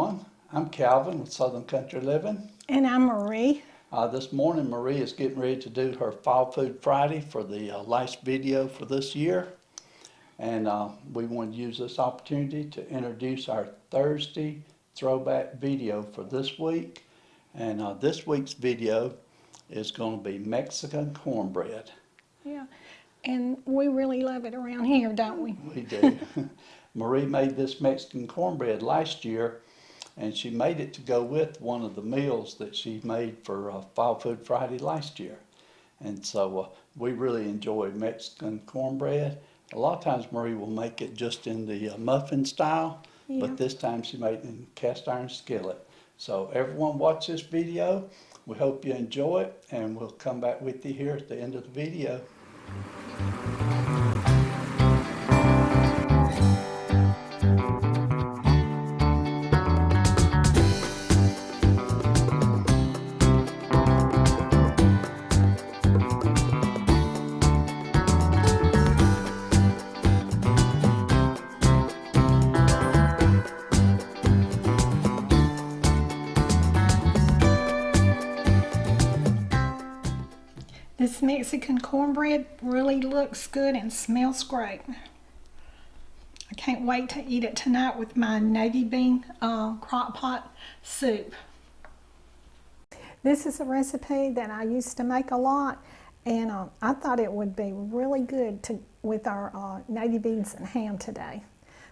everyone. I'm Calvin with Southern Country Living. And I'm Marie. This morning, Marie is getting ready to do her Fall Food Friday for the last video for this year. And we want to use this opportunity to introduce our Thursday throwback video for this week. And this week's video is going to be Mexican cornbread. Yeah, and we really love it around here, don't we? We do. Marie made this Mexican cornbread last year, and she made it to go with one of the meals that she made for Fall Food Friday last year. And so we really enjoy Mexican cornbread. A lot of times Marie will make it just in the muffin style, but this time she made it in cast iron skillet. So everyone watch this video. We hope you enjoy it, and we'll come back with you here at the end of the video. This Mexican cornbread really looks good and smells great. I can't wait to eat it tonight with my navy bean crock pot soup. This is a recipe that I used to make a lot, and I thought it would be really good with our navy beans and ham today.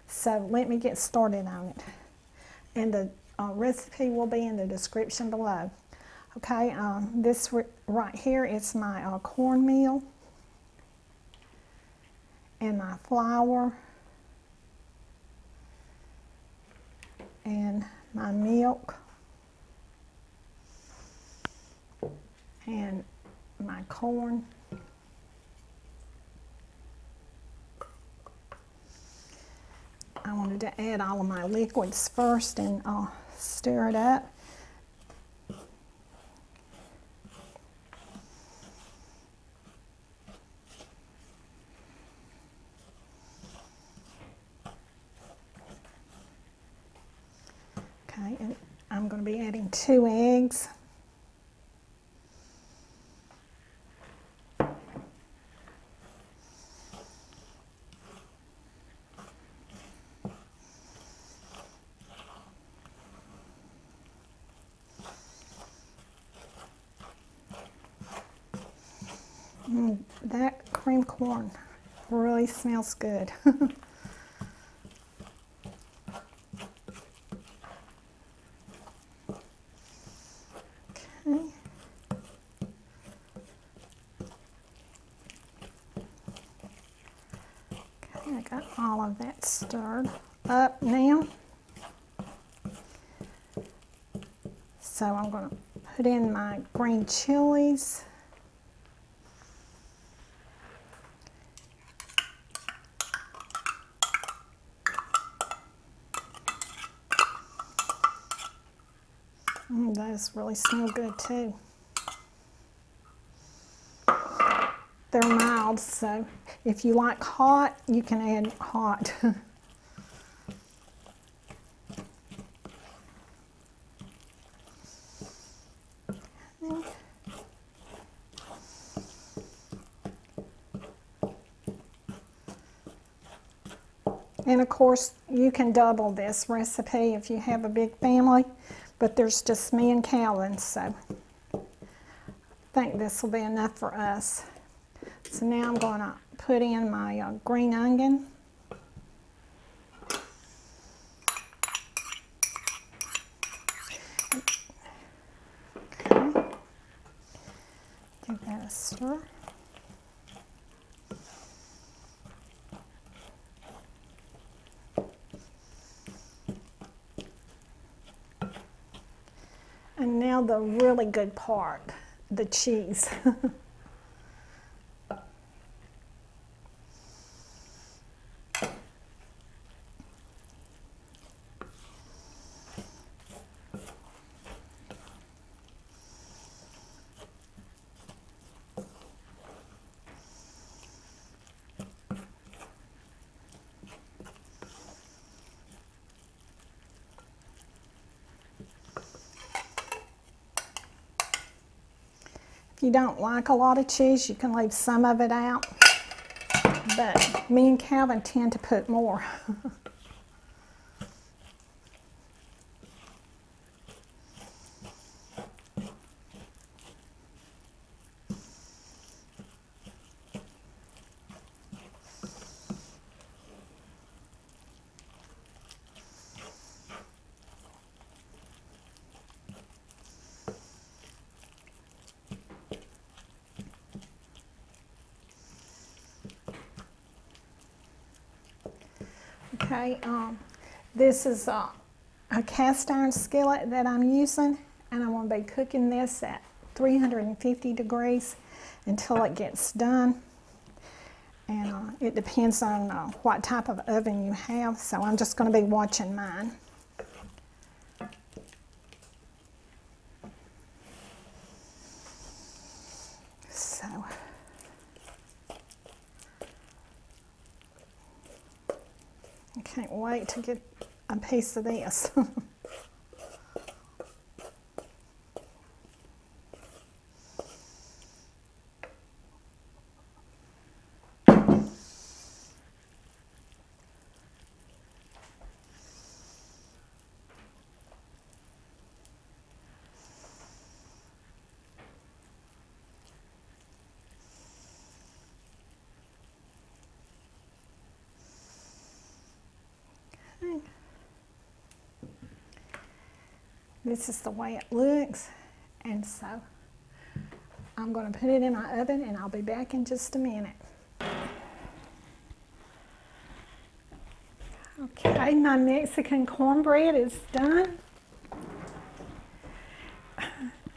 So let me get started on it. And the recipe will be in the description below. Okay, this right here is my cornmeal and my flour and my milk and my corn. I wanted to add all of my liquids first and stir it up. Okay, and I'm going to be adding 2 eggs. That cream corn really smells good. Okay. Okay, I got all of that stirred up now. So I'm going to put in my green chilies. Those really smell good too. They're mild, so if you like hot, you can add hot. And of course, you can double this recipe if you have a big family. But there's just me and Calvin, so I think this will be enough for us. So now I'm going to put in my green onion. Okay. Give that a stir. And now the really good part, the cheese. If you don't like a lot of cheese, you can leave some of it out. But me and Calvin tend to put more. Okay, this is a cast iron skillet that I'm using, and I'm going to be cooking this at 350 degrees until it gets done. And it depends on what type of oven you have, so I'm just going to be watching mine. So, I can't wait to get a piece of this. This is the way it looks, and so I'm going to put it in my oven, and I'll be back in just a minute. Okay, my Mexican cornbread is done.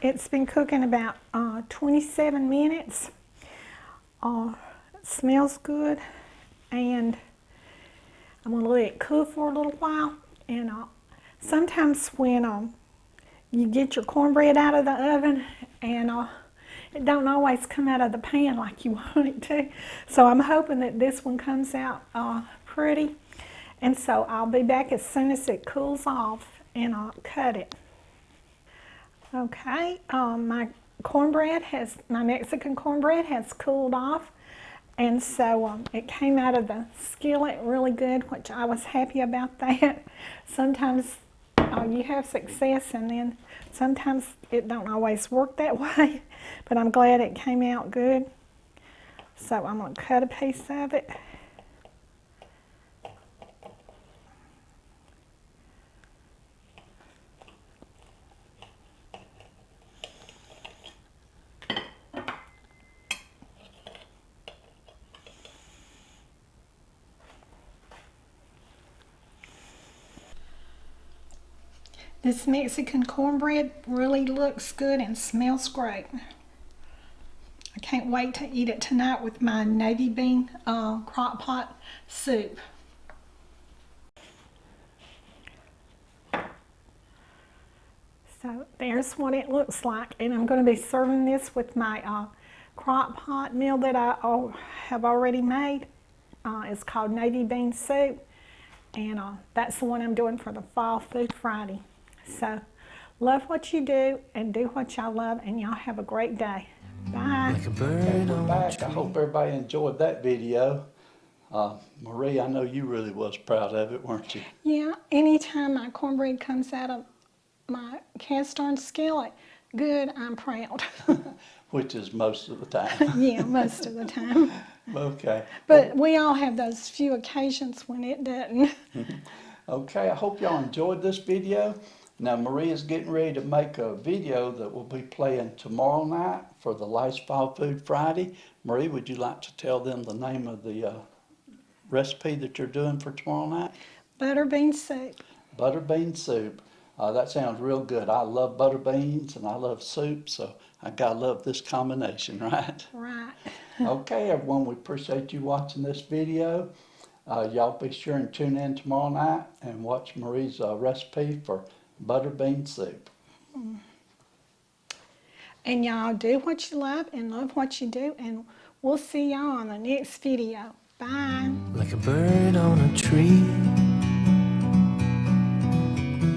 It's been cooking about 27 minutes. It smells good, and I'm going to let it cool for a little while. And sometimes when you get your cornbread out of the oven, and it don't always come out of the pan like you want it to. So I'm hoping that this one comes out pretty. And so I'll be back as soon as it cools off, and I'll cut it. Okay, my Mexican cornbread has cooled off. And so it came out of the skillet really good, which I was happy about that. Sometimes you have success, and then sometimes it don't always work that way, but I'm glad it came out good. So I'm going to cut a piece of it. This Mexican cornbread really looks good and smells great. I can't wait to eat it tonight with my navy bean crock pot soup. So there's what it looks like, and I'm going to be serving this with my crock pot meal that I have already made. It's called navy bean soup, and that's the one I'm doing for the Fall Food Friday. So, love what you do and do what y'all love, and y'all have a great day. Bye. Okay, we're back. I hope everybody enjoyed that video. Marie, I know you really was proud of it, weren't you? Yeah, anytime my cornbread comes out of my cast iron skillet, good, I'm proud. Which is most of the time. Yeah, most of the time. Okay. But we all have those few occasions when it doesn't. Okay, I hope y'all enjoyed this video. Now, Marie is getting ready to make a video that will be playing tomorrow night for the last Fall Food Friday. Marie, would you like to tell them the name of the recipe that you're doing for tomorrow night? Butter bean soup. Butter bean soup. That sounds real good. I love butter beans and I love soup, so I gotta love this combination, right? Right. Okay, everyone, we appreciate you watching this video. Y'all be sure and tune in tomorrow night and watch Marie's recipe for butter bean soup. And y'all do what you love and love what you do, and we'll see y'all on the next video. Bye. Like a bird on a tree,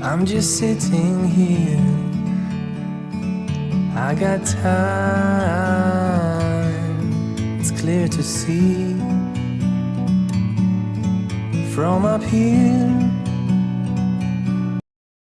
I'm just sitting here. I got time, it's clear to see from up here.